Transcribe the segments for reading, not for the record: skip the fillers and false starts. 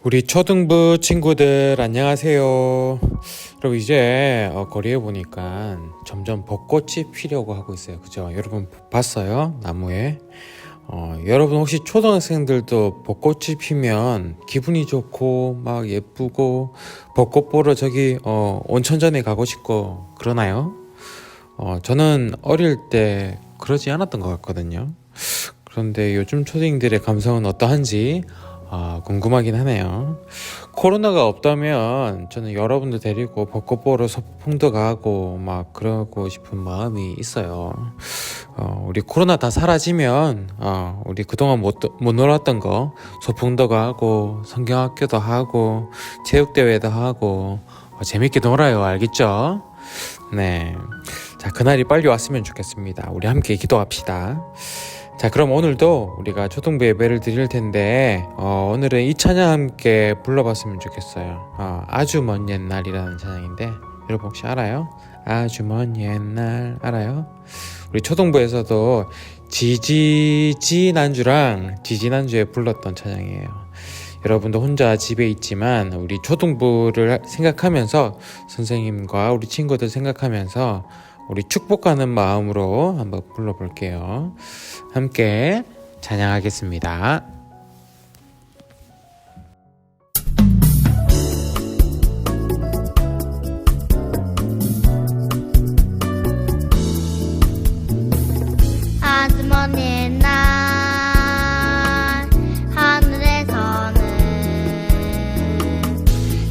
우리 초등부 친구들 안녕하세요. 여러분 이제 거리에 보니까 점점 벚꽃이 피려고 하고 있어요. 그죠? 여러분 봤어요? 나무에. 여러분 혹시 초등학생들도 벚꽃이 피면 기분이 좋고 막 예쁘고 벚꽃 보러 저기 온천전에 가고 싶고 그러나요? 저는 어릴 때 그러지 않았던 것 같거든요. 그런데 요즘 초딩들의 감성은 어떠한지 궁금하긴 하네요. 코로나가 없다면 저는 여러분들 데리고 벚꽃 보러 소풍도 가고 막 그러고 싶은 마음이 있어요. 우리 코로나 다 사라지면 우리 그동안 못 놀았던 거 소풍도 가고 성경학교도 하고 체육대회도 하고 재밌게 놀아요. 알겠죠? 네. 자, 그날이 빨리 왔으면 좋겠습니다. 우리 함께 기도합시다. 자, 그럼 오늘도 우리가 초등부 예배를 드릴 텐데 오늘은 이 찬양 함께 불러봤으면 좋겠어요. 아주 먼 옛날이라는 찬양인데 여러분 혹시 알아요? 아주 먼 옛날 알아요? 우리 초등부에서도 지지난주랑 지지난주에 불렀던 찬양이에요. 여러분도 혼자 집에 있지만 우리 초등부를 생각하면서 선생님과 우리 친구들 생각하면서 우리 축복하는 마음으로 한번 불러볼게요. 함께 찬양하겠습니다. 아주 먼 옛날 하늘에서는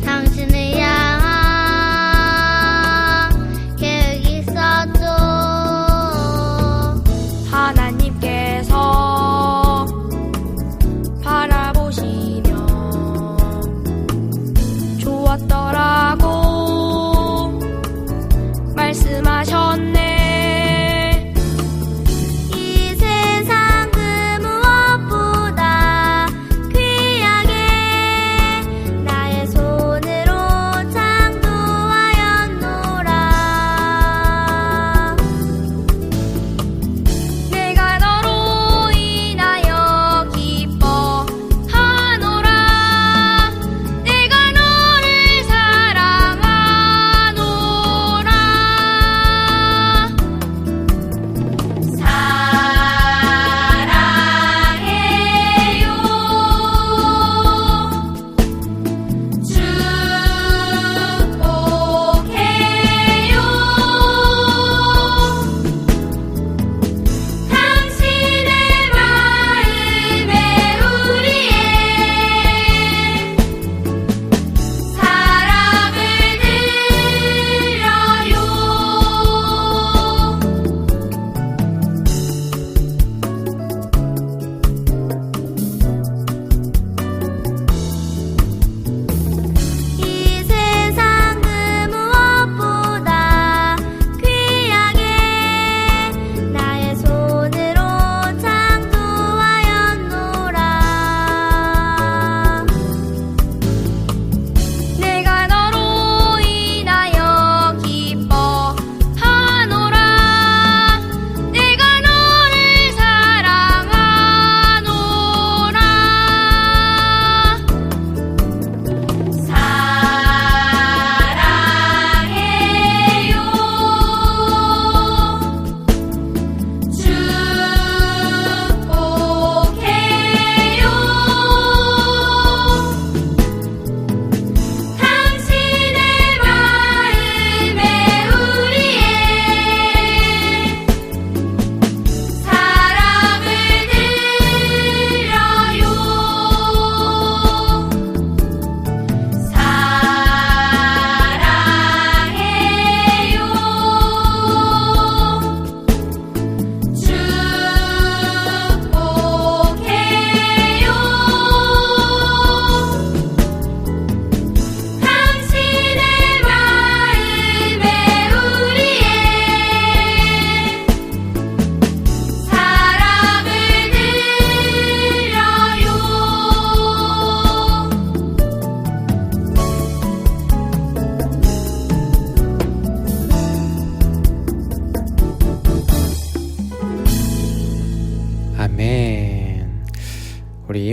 당신을 향한 계획이 있었죠. 하나님께서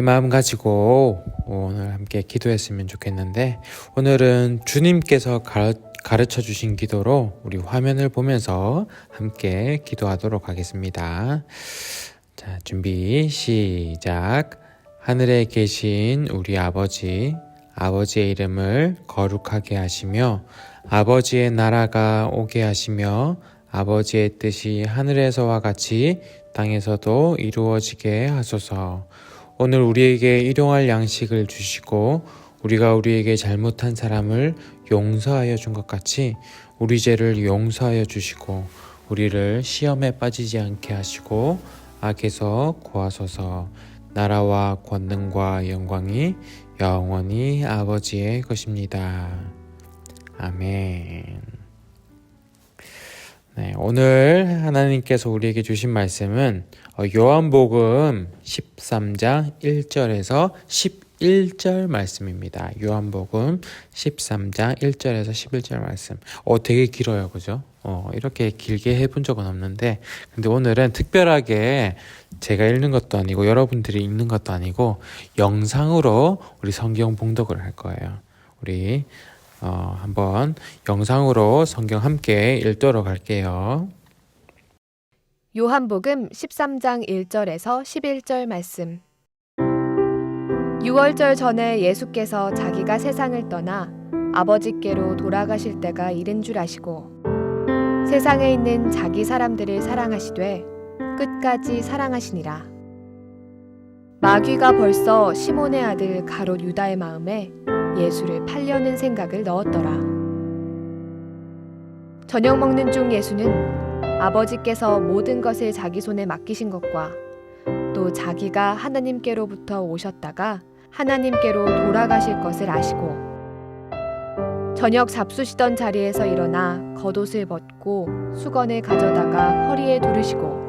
이 마음 가지고 오늘 함께 기도했으면 좋겠는데, 오늘은 주님께서 가르쳐 주신 기도로 우리 화면을 보면서 함께 기도하도록 하겠습니다. 자, 준비 시작. 하늘에 계신 우리 아버지, 아버지의 이름을 거룩하게 하시며 아버지의 나라가 오게 하시며 아버지의 뜻이 하늘에서와 같이 땅에서도 이루어지게 하소서. 오늘 우리에게 일용할 양식을 주시고 우리가 우리에게 잘못한 사람을 용서하여 준 것 같이 우리 죄를 용서하여 주시고 우리를 시험에 빠지지 않게 하시고 악에서 구하소서. 나라와 권능과 영광이 영원히 아버지의 것입니다. 아멘. 네, 오늘 하나님께서 우리에게 주신 말씀은 요한복음 13장 1절에서 11절 말씀입니다. 요한복음 13장 1절에서 11절 말씀. 되게 길어요, 그죠? 이렇게 길게 해본 적은 없는데, 근데 오늘은 특별하게 제가 읽는 것도 아니고 여러분들이 읽는 것도 아니고 영상으로 우리 성경 봉독을 할 거예요. 우리 한번 영상으로 성경 함께 읽도록 할게요. 요한복음 13장 1절에서 11절 말씀. 유월절 전에 예수께서 자기가 세상을 떠나 아버지께로 돌아가실 때가 이른 줄 아시고 세상에 있는 자기 사람들을 사랑하시되 끝까지 사랑하시니라. 마귀가 벌써 시몬의 아들 가롯 유다의 마음에 예수를 팔려는 생각을 넣었더라. 저녁 먹는 중 예수는 아버지께서 모든 것을 자기 손에 맡기신 것과 또 자기가 하나님께로부터 오셨다가 하나님께로 돌아가실 것을 아시고 저녁 잡수시던 자리에서 일어나 겉옷을 벗고 수건을 가져다가 허리에 두르시고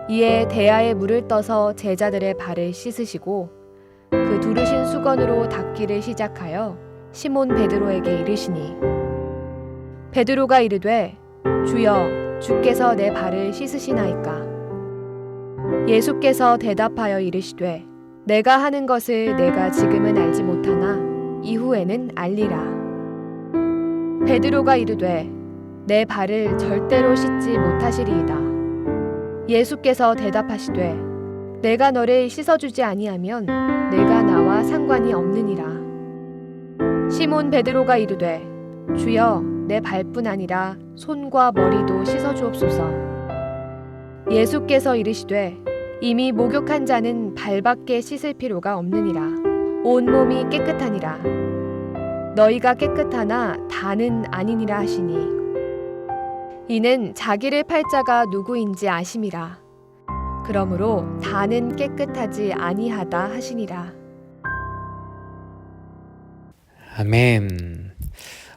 이에 대야에 물을 떠서 제자들의 발을 씻으시고 그 두르신 수건으로 닦기를 시작하여 시몬 베드로에게 이르시니 베드로가 이르되 주여 주께서 내 발을 씻으시나이까. 예수께서 대답하여 이르시되 내가 하는 것을 내가 지금은 알지 못하나 이후에는 알리라. 베드로가 이르되 내 발을 절대로 씻지 못하시리이다. 예수께서 대답하시되 내가 너를 씻어주지 아니하면 내가 나와 상관이 없느니라. 시몬 베드로가 이르되 주여 내 발뿐 아니라 손과 머리도 씻어주옵소서. 예수께서 이르시되 이미 목욕한 자는 발밖에 씻을 필요가 없느니라. 온 몸이 깨끗하니라. 너희가 깨끗하나 다는 아니니라 하시니 이는 자기를 팔 자가 누구인지 아심이라. 그러므로 다는 깨끗하지 아니하다 하시니라. 아멘.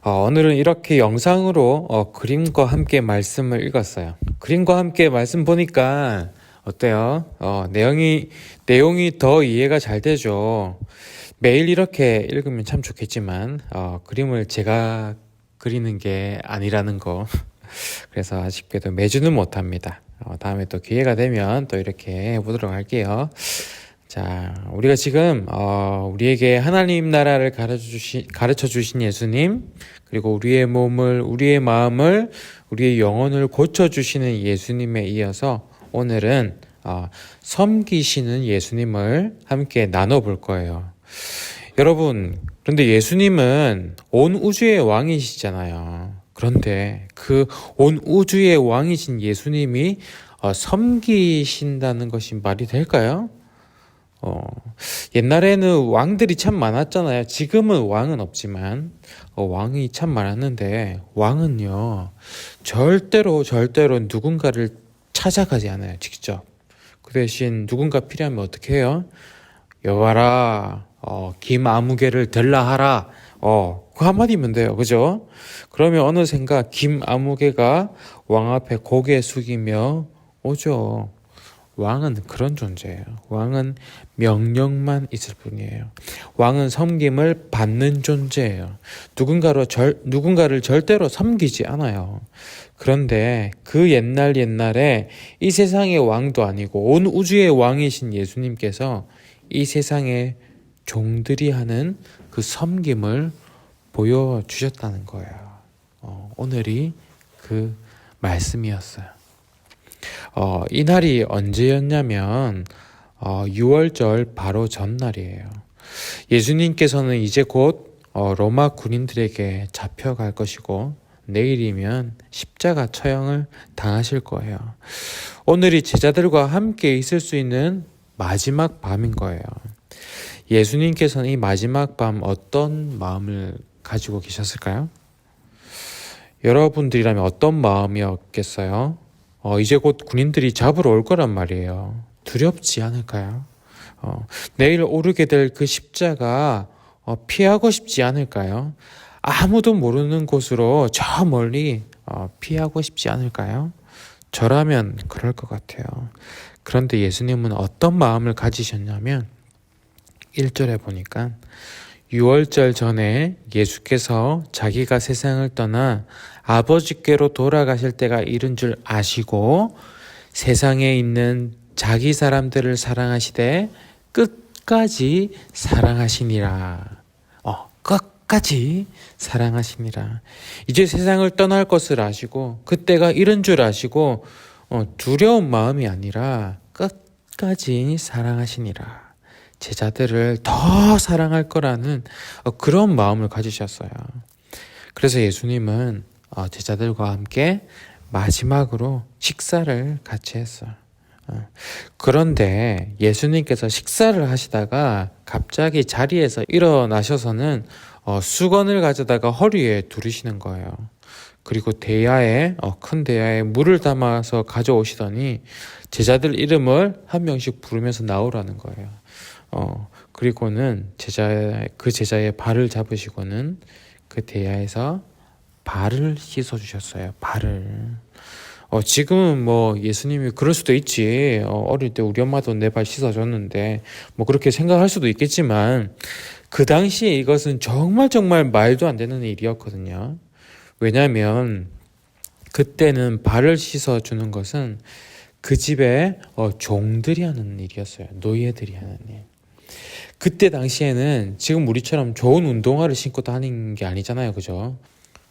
오늘은 이렇게 영상으로 그림과 함께 말씀을 읽었어요. 그림과 함께 말씀 보니까 어때요? 내용이 더 이해가 잘 되죠. 매일 이렇게 읽으면 참 좋겠지만 그림을 제가 그리는 게 아니라는 거. 그래서 아쉽게도 매주는 못합니다. 다음에 또 기회가 되면 또 이렇게 해보도록 할게요. 자, 우리가 지금 우리에게 하나님 나라를 가르쳐 주신 예수님, 그리고 우리의 몸을, 우리의 마음을, 우리의 영혼을 고쳐주시는 예수님에 이어서 오늘은 섬기시는 예수님을 함께 나눠볼 거예요. 여러분, 그런데 예수님은 온 우주의 왕이시잖아요. 그런데 그 온 우주의 왕이신 예수님이 섬기신다는 것이 말이 될까요? 옛날에는 왕들이 참 많았잖아요. 지금은 왕은 없지만 왕이 참 많았는데 왕은요 절대로 누군가를 찾아가지 않아요. 직접. 그 대신 누군가 필요하면 어떻게 해요? 여봐라, 김아무개를 들라하라. 그 한마디면 돼요. 그죠? 그러면 어느샌가 김아무개가 왕 앞에 고개 숙이며 오죠. 왕은 그런 존재예요. 왕은 명령만 있을 뿐이에요. 왕은 섬김을 받는 존재예요. 누군가를 절대로 섬기지 않아요. 그런데 그 옛날에 이 세상의 왕도 아니고 온 우주의 왕이신 예수님께서 이 세상의 종들이 하는 그 섬김을 보여주셨다는 거예요. 오늘이 그 말씀이었어요. 이 날이 언제였냐면 6월절 바로 전날이에요. 예수님께서는 이제 곧 로마 군인들에게 잡혀갈 것이고 내일이면 십자가 처형을 당하실 거예요. 오늘이 제자들과 함께 있을 수 있는 마지막 밤인 거예요. 예수님께서는 이 마지막 밤 어떤 마음을 가지고 계셨을까요? 여러분들이라면 어떤 마음이었겠어요? 이제 곧 군인들이 잡으러 올 거란 말이에요. 두렵지 않을까요? 내일 오르게 될 그 십자가 피하고 싶지 않을까요? 아무도 모르는 곳으로 저 멀리 피하고 싶지 않을까요? 저라면 그럴 것 같아요. 그런데 예수님은 어떤 마음을 가지셨냐면 1절에 보니까 6월절 전에 예수께서 자기가 세상을 떠나 아버지께로 돌아가실 때가 이른 줄 아시고 세상에 있는 자기 사람들을 사랑하시되 끝까지 사랑하시니라. 끝까지 사랑하시니라. 이제 세상을 떠날 것을 아시고 그때가 이른 줄 아시고 두려운 마음이 아니라 끝까지 사랑하시니라. 제자들을 더 사랑할 거라는 그런 마음을 가지셨어요. 그래서 예수님은 제자들과 함께 마지막으로 식사를 같이 했어요. 그런데 예수님께서 식사를 하시다가 갑자기 자리에서 일어나셔서는 수건을 가져다가 허리에 두르시는 거예요. 그리고 큰 대야에 물을 담아서 가져오시더니 제자들 이름을 한 명씩 부르면서 나오라는 거예요. 그리고는 그 제자의 발을 잡으시고는 그 대야에서 발을 씻어 주셨어요. 발을. 지금은 뭐 예수님이 그럴 수도 있지. 어릴 때 우리 엄마도 내 발 씻어줬는데 뭐 그렇게 생각할 수도 있겠지만 그 당시에 이것은 정말 말도 안 되는 일이었거든요. 왜냐하면 그때는 발을 씻어주는 것은 그 집에 종들이 하는 일이었어요. 노예들이 하는 일. 그때 당시에는 지금 우리처럼 좋은 운동화를 신고 다니는 게 아니잖아요. 그죠?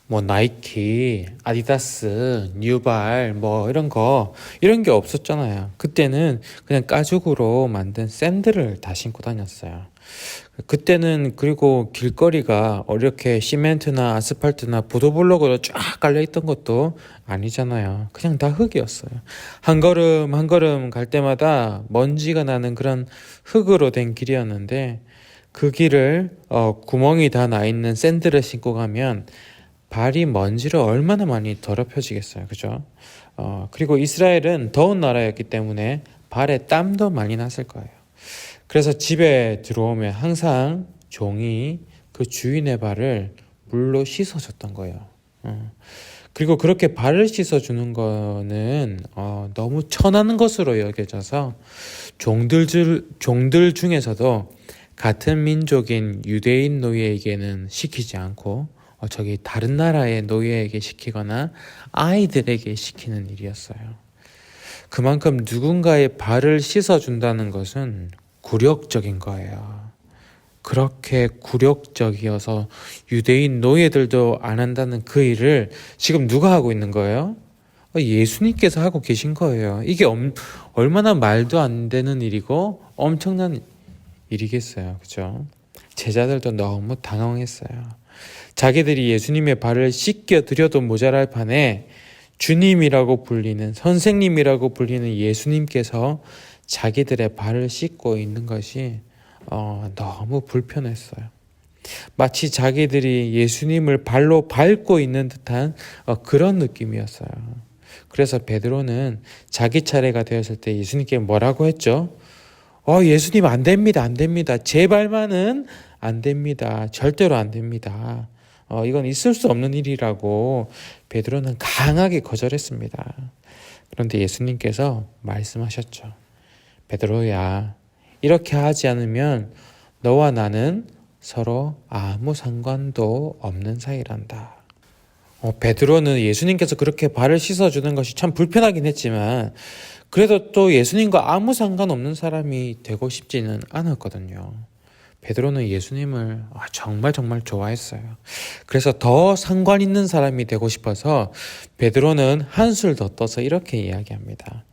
뭐 나이키, 아디다스, 뉴발 뭐 이런 게 없었잖아요. 그때는 그냥 가죽으로 만든 샌들을 다 신고 다녔어요. 그때는 그리고 길거리가 이렇게 시멘트나 아스팔트나 보도블록으로 쫙 깔려있던 것도 아니잖아요. 그냥 다 흙이었어요. 한 걸음 한 걸음 갈 때마다 먼지가 나는 그런 흙으로 된 길이었는데 그 길을 구멍이 다 나 있는 샌들을 신고 가면 발이 먼지로 얼마나 많이 더럽혀지겠어요. 그죠? 그리고 이스라엘은 더운 나라였기 때문에 발에 땀도 많이 났을 거예요. 그래서 집에 들어오면 항상 종이 그 주인의 발을 물로 씻어줬던 거예요. 그리고 그렇게 발을 씻어주는 거는 너무 천한 것으로 여겨져서 종들 중에서도 같은 민족인 유대인 노예에게는 시키지 않고 저기 다른 나라의 노예에게 시키거나 아이들에게 시키는 일이었어요. 그만큼 누군가의 발을 씻어준다는 것은 굴욕적인 거예요. 그렇게 굴욕적이어서 유대인 노예들도 안 한다는 그 일을 지금 누가 하고 있는 거예요? 예수님께서 하고 계신 거예요. 이게 얼마나 말도 안 되는 일이고 엄청난 일이겠어요. 그죠? 제자들도 너무 당황했어요. 자기들이 예수님의 발을 씻겨 드려도 모자랄 판에 주님이라고 불리는 선생님이라고 불리는 예수님께서 자기들의 발을 씻고 있는 것이 너무 불편했어요. 마치 자기들이 예수님을 발로 밟고 있는 듯한 그런 느낌이었어요. 그래서 베드로는 자기 차례가 되었을 때 예수님께 뭐라고 했죠? 예수님 안 됩니다. 안 됩니다. 제 발만은 안 됩니다. 절대로 안 됩니다. 이건 있을 수 없는 일이라고 베드로는 강하게 거절했습니다. 그런데 예수님께서 말씀하셨죠. 베드로야, 이렇게 하지 않으면 너와 나는 서로 아무 상관도 없는 사이란다. 베드로는 예수님께서 그렇게 발을 씻어주는 것이 참 불편하긴 했지만 그래도 또 예수님과 아무 상관없는 사람이 되고 싶지는 않았거든요. 베드로는 예수님을 정말 정말 좋아했어요. 그래서 더 상관 있는 사람이 되고 싶어서 베드로는 한술 더 떠서 이렇게 이야기합니다.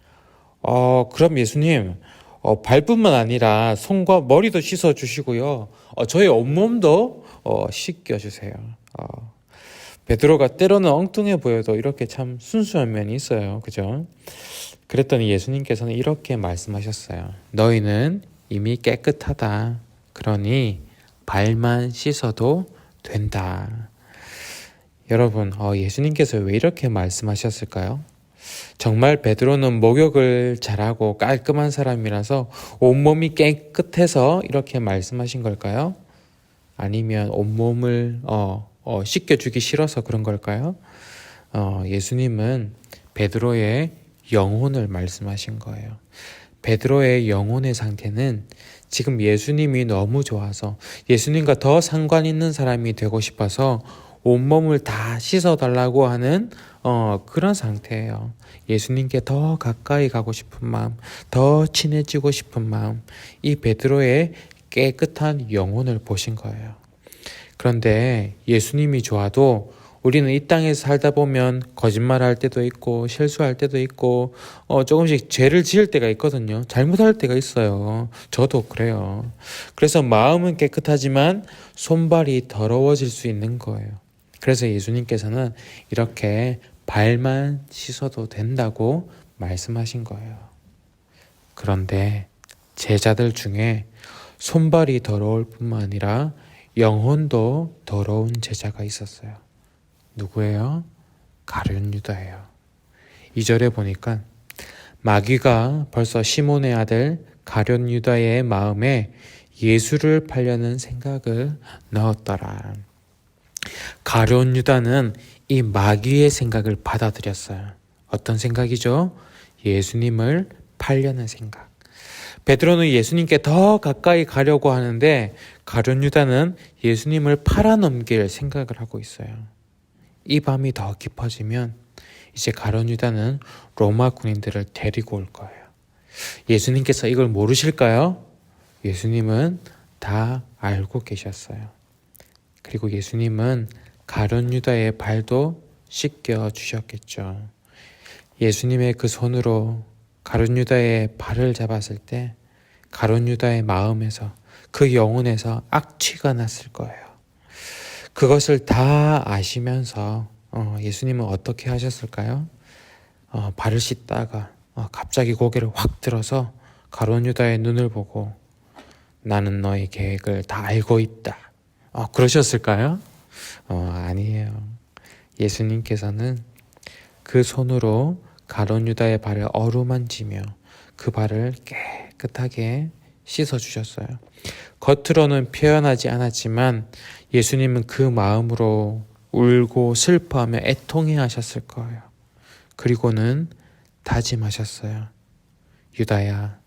그럼 예수님, 발뿐만 아니라 손과 머리도 씻어주시고요. 저의 온몸도 씻겨주세요. 베드로가 때로는 엉뚱해 보여도 이렇게 참 순수한 면이 있어요. 그죠? 그랬더니 예수님께서는 이렇게 말씀하셨어요. 너희는 이미 깨끗하다. 그러니 발만 씻어도 된다. 여러분, 예수님께서 왜 이렇게 말씀하셨을까요? 정말 베드로는 목욕을 잘하고 깔끔한 사람이라서 온몸이 깨끗해서 이렇게 말씀하신 걸까요? 아니면 온몸을 씻겨주기 싫어서 그런 걸까요? 예수님은 베드로의 영혼을 말씀하신 거예요. 베드로의 영혼의 상태는 지금 예수님이 너무 좋아서 예수님과 더 상관 있는 사람이 되고 싶어서 온몸을 다 씻어달라고 하는 그런 상태예요. 예수님께 더 가까이 가고 싶은 마음, 더 친해지고 싶은 마음, 이 베드로의 깨끗한 영혼을 보신 거예요. 그런데 예수님이 좋아도 우리는 이 땅에서 살다 보면 거짓말할 때도 있고 실수할 때도 있고 조금씩 죄를 지을 때가 있거든요. 잘못할 때가 있어요. 저도 그래요. 그래서 마음은 깨끗하지만 손발이 더러워질 수 있는 거예요. 그래서 예수님께서는 이렇게 발만 씻어도 된다고 말씀하신 거예요. 그런데 제자들 중에 손발이 더러울 뿐만 아니라 영혼도 더러운 제자가 있었어요. 누구예요? 가룟 유다예요. 2절에 보니까 마귀가 벌써 시몬의 아들 가룟 유다의 마음에 예수를 팔려는 생각을 넣었더라. 가룟 유다는 이 마귀의 생각을 받아들였어요. 어떤 생각이죠? 예수님을 팔려는 생각. 베드로는 예수님께 더 가까이 가려고 하는데 가룟 유다는 예수님을 팔아넘길 생각을 하고 있어요. 이 밤이 더 깊어지면 이제 가룟 유다는 로마 군인들을 데리고 올 거예요. 예수님께서 이걸 모르실까요? 예수님은 다 알고 계셨어요. 그리고 예수님은 가룟 유다의 발도 씻겨 주셨겠죠. 예수님의 그 손으로 가룟 유다의 발을 잡았을 때 가룟 유다의 마음에서 그 영혼에서 악취가 났을 거예요. 그것을 다 아시면서 예수님은 어떻게 하셨을까요? 발을 씻다가 갑자기 고개를 확 들어서 가룟 유다의 눈을 보고 나는 너의 계획을 다 알고 있다. 그러셨을까요? 아니에요. 예수님께서는 그 손으로 가룟 유다의 발을 어루만지며 그 발을 깨끗하게 씻어주셨어요. 겉으로는 표현하지 않았지만 예수님은 그 마음으로 울고 슬퍼하며 애통해 하셨을 거예요. 그리고는 다짐하셨어요. 유다야,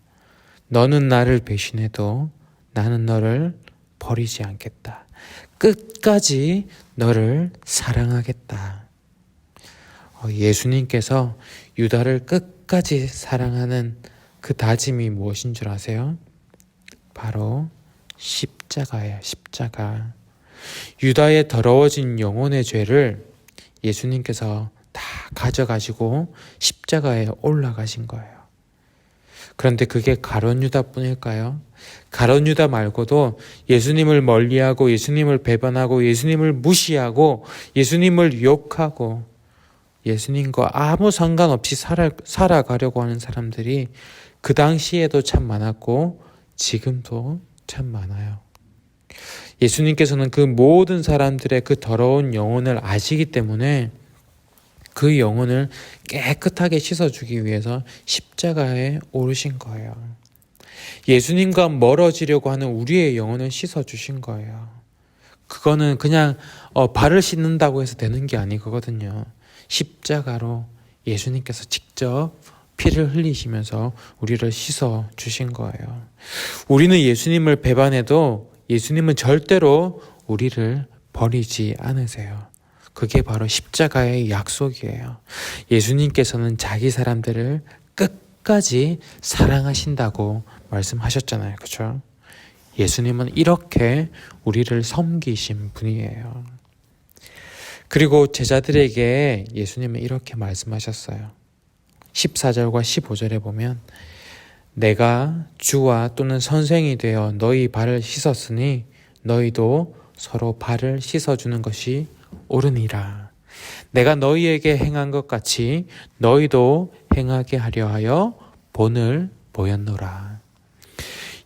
너는 나를 배신해도 나는 너를 버리지 않겠다. 끝까지 너를 사랑하겠다. 예수님께서 유다를 끝까지 사랑하는 그 다짐이 무엇인 줄 아세요? 바로 십자가예요. 십자가. 유다의 더러워진 영혼의 죄를 예수님께서 다 가져가시고 십자가에 올라가신 거예요. 그런데 그게 가룟 유다뿐일까요? 가룟 유다 말고도 예수님을 멀리하고 예수님을 배반하고 예수님을 무시하고 예수님을 욕하고 예수님과 아무 상관없이 살아가려고 하는 사람들이 그 당시에도 참 많았고 지금도 참 많아요. 예수님께서는 그 모든 사람들의 그 더러운 영혼을 아시기 때문에 그 영혼을 깨끗하게 씻어주기 위해서 십자가에 오르신 거예요. 예수님과 멀어지려고 하는 우리의 영혼을 씻어주신 거예요. 그거는 그냥 발을 씻는다고 해서 되는 게 아니거든요. 십자가로 예수님께서 직접 피를 흘리시면서 우리를 씻어주신 거예요. 우리는 예수님을 배반해도 예수님은 절대로 우리를 버리지 않으세요. 그게 바로 십자가의 약속이에요. 예수님께서는 자기 사람들을 끝까지 사랑하신다고 말씀하셨잖아요. 그렇죠? 예수님은 이렇게 우리를 섬기신 분이에요. 그리고 제자들에게 예수님은 이렇게 말씀하셨어요. 14절과 15절에 보면 내가 주와 또는 선생이 되어 너희 발을 씻었으니 너희도 서로 발을 씻어주는 것이 옳으니라. 내가 너희에게 행한 것 같이 너희도 행하게 하려 하여 본을 보였노라.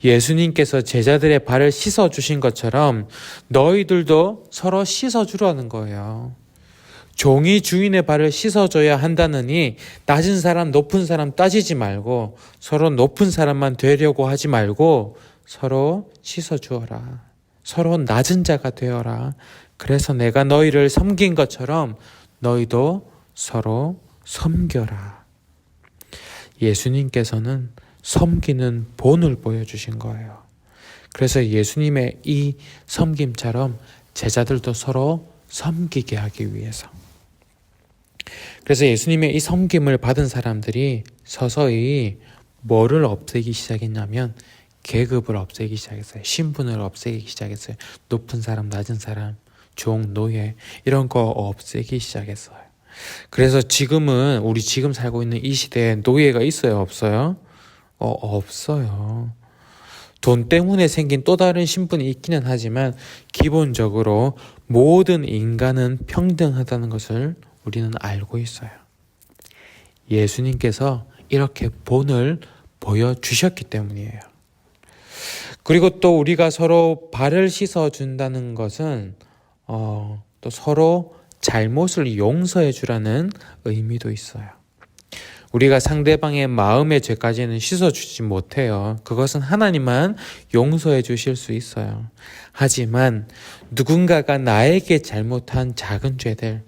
예수님께서 제자들의 발을 씻어주신 것처럼 너희들도 서로 씻어주라는 거예요. 종이 주인의 발을 씻어줘야 한다느니 낮은 사람 높은 사람 따지지 말고 서로 높은 사람만 되려고 하지 말고 서로 씻어주어라. 서로 낮은 자가 되어라. 그래서 내가 너희를 섬긴 것처럼 너희도 서로 섬겨라. 예수님께서는 섬기는 본을 보여주신 거예요. 그래서 예수님의 이 섬김처럼 제자들도 서로 섬기게 하기 위해서. 그래서 예수님의 이 섬김을 받은 사람들이 서서히 뭐를 없애기 시작했냐면 계급을 없애기 시작했어요. 신분을 없애기 시작했어요. 높은 사람, 낮은 사람, 종, 노예 이런 거 없애기 시작했어요. 그래서 지금은 우리 지금 살고 있는 이 시대에 노예가 있어요? 없어요? 없어요. 돈 때문에 생긴 또 다른 신분이 있기는 하지만 기본적으로 모든 인간은 평등하다는 것을 우리는 알고 있어요. 예수님께서 이렇게 본을 보여주셨기 때문이에요. 그리고 또 우리가 서로 발을 씻어준다는 것은 또 서로 잘못을 용서해 주라는 의미도 있어요. 우리가 상대방의 마음의 죄까지는 씻어주지 못해요. 그것은 하나님만 용서해 주실 수 있어요. 하지만 누군가가 나에게 잘못한 작은 죄들,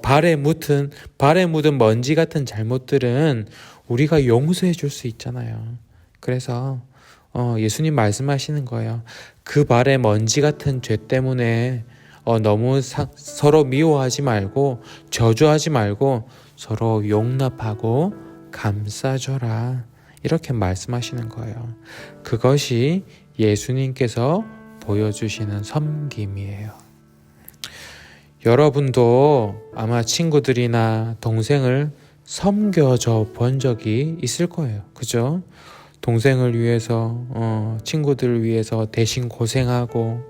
발에 묻은 먼지 같은 잘못들은 우리가 용서해 줄 수 있잖아요. 그래서 예수님 말씀하시는 거예요. 그 발에 먼지 같은 죄 때문에 너무 서로 미워하지 말고 저주하지 말고 서로 용납하고 감싸줘라. 이렇게 말씀하시는 거예요. 그것이 예수님께서 보여주시는 섬김이에요. 여러분도 아마 친구들이나 동생을 섬겨줘 본 적이 있을 거예요. 그죠? 동생을 위해서, 친구들을 위해서 대신 고생하고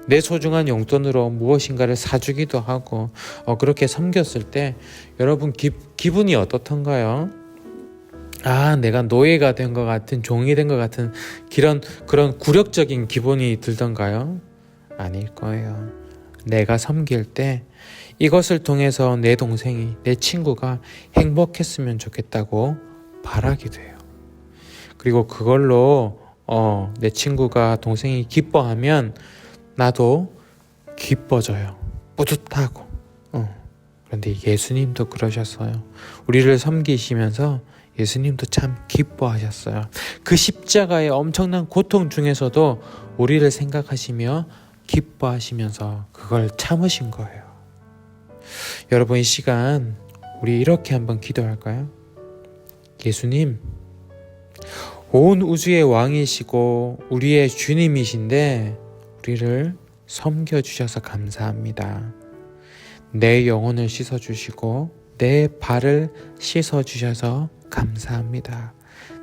내 소중한 용돈으로 무엇인가를 사주기도 하고 그렇게 섬겼을 때 여러분 기분이 어떻던가요? 내가 노예가 된 것 같은, 종이 된 것 같은 그런 굴욕적인 기분이 들던가요? 아닐 거예요. 내가 섬길 때 이것을 통해서 내 동생이, 내 친구가 행복했으면 좋겠다고 바라게 돼요. 그리고 그걸로 내 친구가, 동생이 기뻐하면 나도 기뻐져요. 뿌듯하고. 그런데 예수님도 그러셨어요. 우리를 섬기시면서 예수님도 참 기뻐하셨어요. 그 십자가의 엄청난 고통 중에서도 우리를 생각하시며 기뻐하시면서 그걸 참으신 거예요. 여러분, 이 시간 우리 이렇게 한번 기도할까요? 예수님, 온 우주의 왕이시고 우리의 주님이신데 우리를 섬겨주셔서 감사합니다. 내 영혼을 씻어주시고 내 발을 씻어주셔서 감사합니다.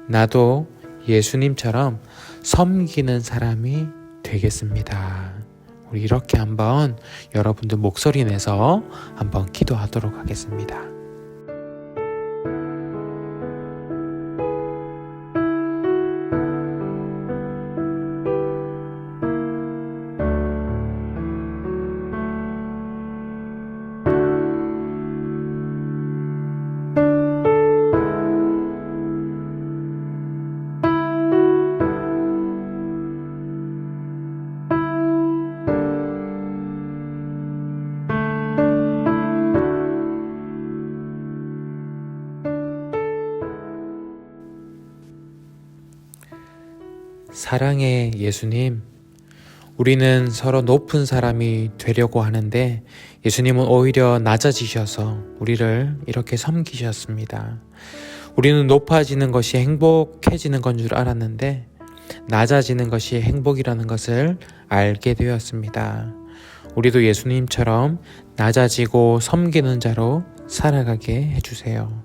나도 예수님처럼 섬기는 사람이 되겠습니다. 우리 이렇게 한번 여러분들 목소리 내서 한번 기도하도록 하겠습니다. 사랑의 예수님, 우리는 서로 높은 사람이 되려고 하는데 예수님은 오히려 낮아지셔서 우리를 이렇게 섬기셨습니다. 우리는 높아지는 것이 행복해지는 건 줄 알았는데 낮아지는 것이 행복이라는 것을 알게 되었습니다. 우리도 예수님처럼 낮아지고 섬기는 자로 살아가게 해주세요.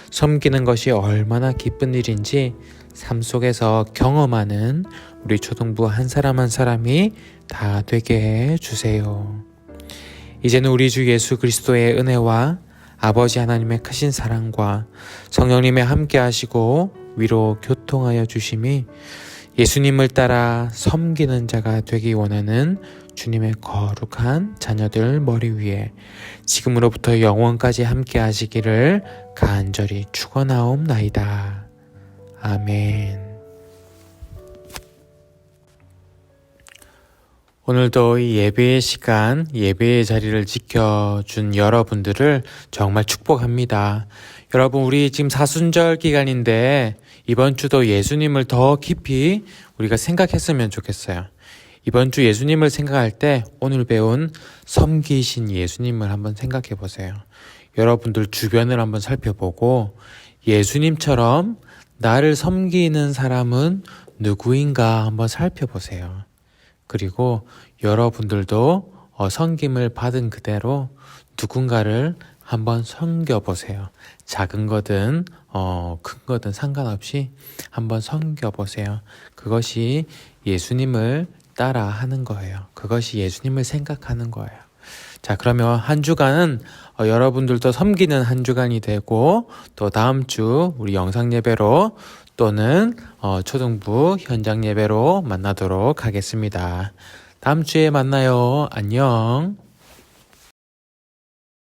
섬기는 것이 얼마나 기쁜 일인지 삶 속에서 경험하는 우리 초등부 한 사람 한 사람이 다 되게 해주세요. 이제는 우리 주 예수 그리스도의 은혜와 아버지 하나님의 크신 사랑과 성령님의 함께 하시고 위로 교통하여 주심이 예수님을 따라 섬기는 자가 되기 원하는 주님의 거룩한 자녀들 머리 위에 지금으로부터 영원까지 함께 하시기를 간절히 축원하옵나이다. 아멘. 오늘도 이 예배의 시간, 예배의 자리를 지켜준 여러분들을 정말 축복합니다. 여러분, 우리 지금 사순절 기간인데 이번 주도 예수님을 더 깊이 우리가 생각했으면 좋겠어요. 이번 주 예수님을 생각할 때 오늘 배운 섬기신 예수님을 한번 생각해 보세요. 여러분들 주변을 한번 살펴보고 예수님처럼 나를 섬기는 사람은 누구인가 한번 살펴보세요. 그리고 여러분들도 섬김을 받은 그대로 누군가를 한번 섬겨보세요. 작은 거든 큰 거든 상관없이 한번 섬겨보세요. 그것이 예수님을 따라 하는 거예요. 그것이 예수님을 생각하는 거예요. 자, 그러면 한 주간은 여러분들도 섬기는 한 주간이 되고 또 다음 주 우리 영상 예배로 또는 초등부 현장 예배로 만나도록 하겠습니다. 다음 주에 만나요. 안녕.